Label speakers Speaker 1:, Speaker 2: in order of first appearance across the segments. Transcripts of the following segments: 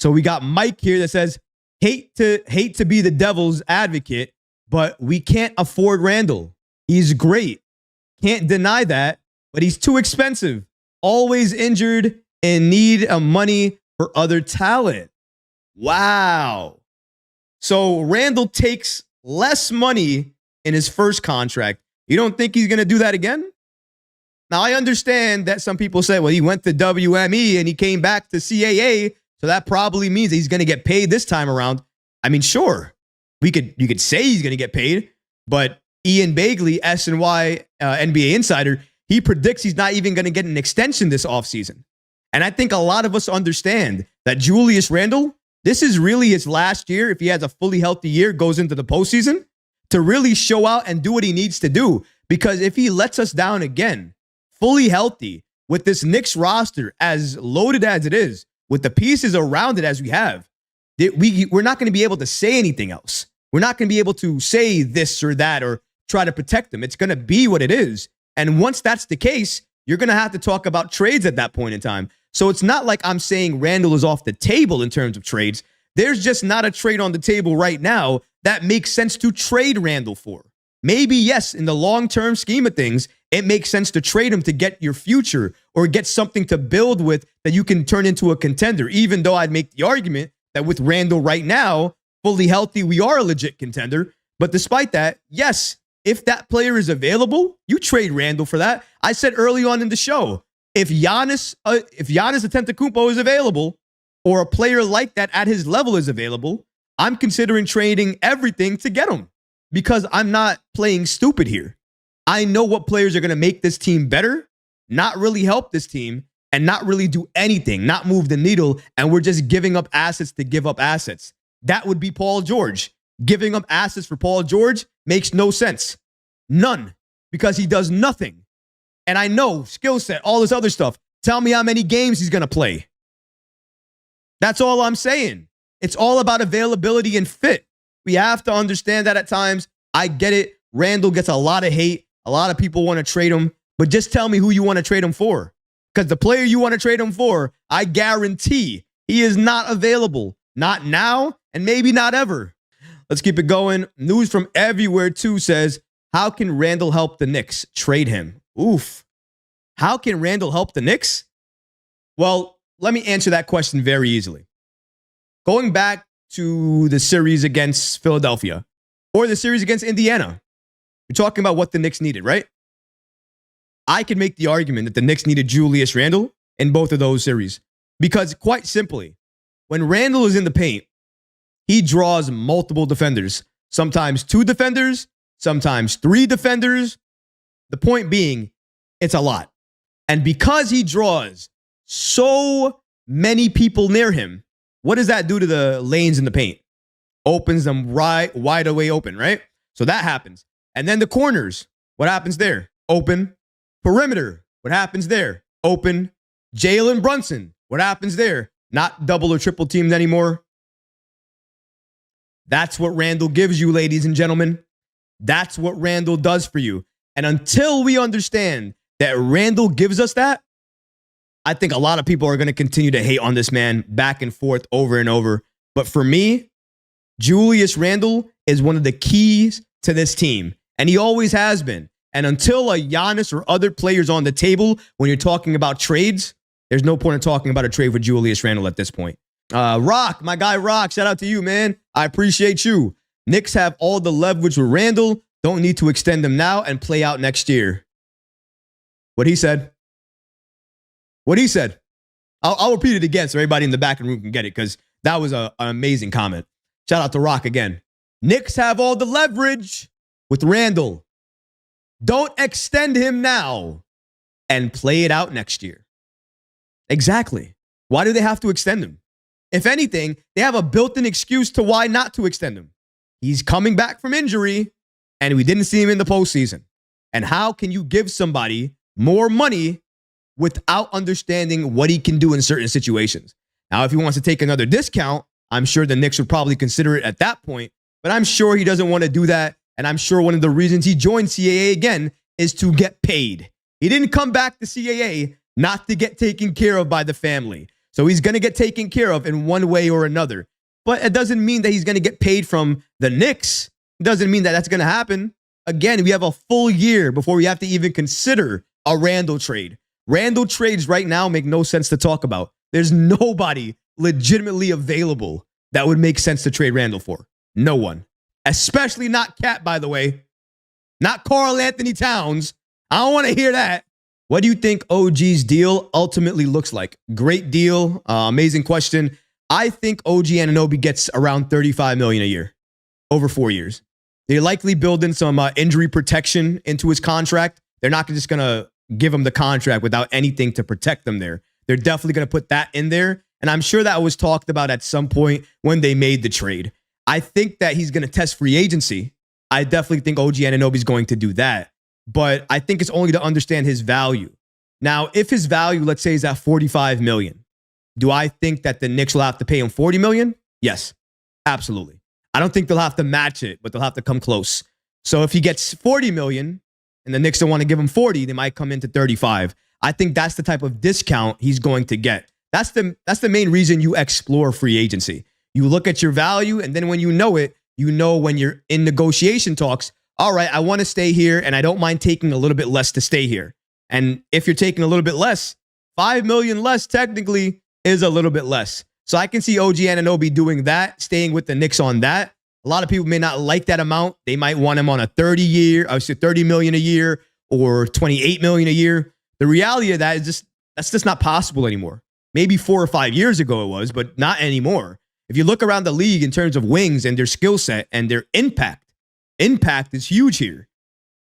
Speaker 1: So we got Mike here that says, hate to be the devil's advocate, but we can't afford Randle. He's great. Can't deny that, but he's too expensive. Always injured and need money for other talent. Wow. So Randle takes less money in his first contract. You don't think he's going to do that again? Now, I understand that some people say, well, he went to WME and he came back to CAA, so that probably means that he's going to get paid this time around. I mean, sure, you could say he's going to get paid, but Ian Begley, SNY NBA Insider, he predicts he's not even going to get an extension this offseason. And I think a lot of us understand that Julius Randle, this is really his last year, if he has a fully healthy year, goes into the postseason, to really show out and do what he needs to do. Because if he lets us down again, fully healthy, with this Knicks roster as loaded as it is, with the pieces around it as we have, we're not going to be able to say anything else. We're not going to be able to say this or that or try to protect them. It's going to be what it is. And once that's the case, you're going to have to talk about trades at that point in time. So it's not like I'm saying Randle is off the table in terms of trades. There's just not a trade on the table right now that makes sense to trade Randle for. Maybe, yes, in the long-term scheme of things, it makes sense to trade him to get your future or get something to build with that you can turn into a contender, even though I'd make the argument that with Randle right now, fully healthy, we are a legit contender. But despite that, yes, if that player is available, you trade Randle for that. I said early on in the show, if Giannis Antetokounmpo is available or a player like that at his level is available, I'm considering trading everything to get him because I'm not playing stupid here. I know what players are going to make this team better, not really help this team, and not really do anything, not move the needle, and we're just giving up assets to give up assets. That would be Paul George. Giving up assets for Paul George makes no sense. None. Because he does nothing. And I know, skill set, all this other stuff. Tell me how many games he's going to play. That's all I'm saying. It's all about availability and fit. We have to understand that at times. I get it. Randle gets a lot of hate. A lot of people want to trade him. But just tell me who you want to trade him for. Because the player you want to trade him for, I guarantee he is not available. Not now, and maybe not ever. Let's keep it going. News from everywhere, too, says, how can Randle help the Knicks? Trade him. Oof. How can Randle help the Knicks? Well, let me answer that question very easily. Going back to the series against Philadelphia or the series against Indiana, you're talking about what the Knicks needed, right? I can make the argument that the Knicks needed Julius Randle in both of those series because, quite simply, when Randle is in the paint, he draws multiple defenders, sometimes 2 defenders, sometimes 3 defenders. The point being, it's a lot. And because he draws so many people near him, what does that do to the lanes in the paint? Opens them wide away open, right? So that happens. And then the corners, what happens there? Open. Perimeter, what happens there? Open. Jalen Brunson, what happens there? Not double or triple teamed anymore. That's what Randle gives you, ladies and gentlemen. That's what Randle does for you. And until we understand that Randle gives us that, I think a lot of people are going to continue to hate on this man back and forth over and over. But for me, Julius Randle is one of the keys to this team. And he always has been. And until a Giannis or other players on the table, when you're talking about trades, there's no point in talking about a trade with Julius Randle at this point. Rock, my guy Rock, shout out to you, man. I appreciate you. Knicks have all the leverage with Randle. Don't need to extend them now and play out next year. What he said. What he said. I'll repeat it again so everybody in the back of the room can get it because that was an amazing comment. Shout out to Rock again. Knicks have all the leverage with Randle. Don't extend him now and play it out next year. Exactly. Why do they have to extend him? If anything, they have a built-in excuse to why not to extend him. He's coming back from injury, and we didn't see him in the postseason. And how can you give somebody more money without understanding what he can do in certain situations? Now, if he wants to take another discount, I'm sure the Knicks would probably consider it at that point, but I'm sure he doesn't want to do that. And I'm sure one of the reasons he joined CAA again is to get paid. He didn't come back to CAA not to get taken care of by the family. So So he's going to get taken care of in one way or another. But it doesn't mean that he's going to get paid from the Knicks. It doesn't mean that that's going to happen. Again, we have a full year before we have to even consider a Randle trade. Randle trades right now make no sense to talk about. There's nobody legitimately available that would make sense to trade Randle for. No one. Especially not Cat, by the way. Not Karl Anthony Towns. I don't want to hear that. What do you think OG's deal ultimately looks like? Great deal. Amazing question. I think OG Anunoby gets around $35 million a year over 4 years. They likely build in some injury protection into his contract. They're not just going to give him the contract without anything to protect them there. They're definitely going to put that in there. And I'm sure that was talked about at some point when they made the trade. I think that he's going to test free agency. I definitely think OG Anunoby is going to do that. But I think it's only to understand his value. Now, if his value, let's say, is at $45 million, do I think that the Knicks will have to pay him $40 million? Yes, absolutely. I don't think they'll have to match it, but they'll have to come close. So if he gets $40 million and the Knicks don't want to give him 40, they might come into 35. I think that's the type of discount he's going to get. That's the main reason you explore free agency. You look at your value, and then when you know it, you know when you're in negotiation talks, all right, I want to stay here, and I don't mind taking a little bit less to stay here. And if you're taking a little bit less, $5 million less technically is a little bit less. So I can see OG Anunoby doing that, staying with the Knicks on that. A lot of people may not like that amount. They might want him on a 30 million a year or 28 million a year. The reality of that is that's just not possible anymore. Maybe 4 or 5 years ago it was, but not anymore. If you look around the league in terms of wings and their skill set and their impact is huge here.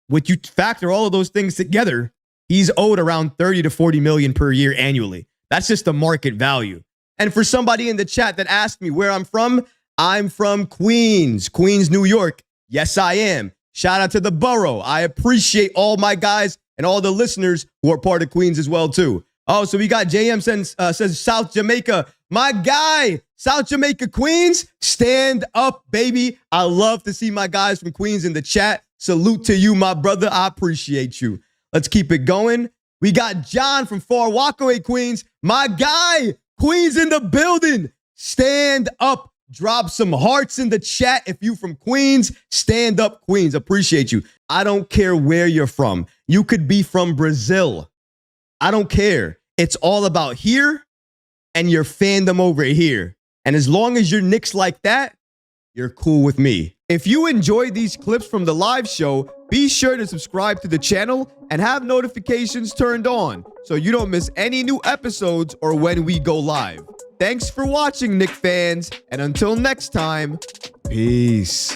Speaker 1: When you factor all of those things together, he's owed around 30 to 40 million per year annually. That's just the market value. And for somebody in the chat that asked me where I'm from Queens, New York. Yes, I am. Shout out to the borough. I appreciate all my guys and all the listeners who are part of Queens as well, too. Oh, so we got JM says South Jamaica. My guy, South Jamaica, Queens, stand up, baby. I love to see my guys from Queens in the chat. Salute to you, my brother. I appreciate you. Let's keep it going. We got John from Far Rockaway, Queens. My guy, Queens in the building. Stand up. Drop some hearts in the chat if you from Queens. Stand up, Queens. Appreciate you. I don't care where you're from. You could be from Brazil. I don't care. It's all about here and your fandom over here. And as long as you're Knicks like that, you're cool with me. If you enjoyed these clips from the live show, be sure to subscribe to the channel and have notifications turned on so you don't miss any new episodes or when we go live. Thanks for watching, Knicks fans, and until next time, peace.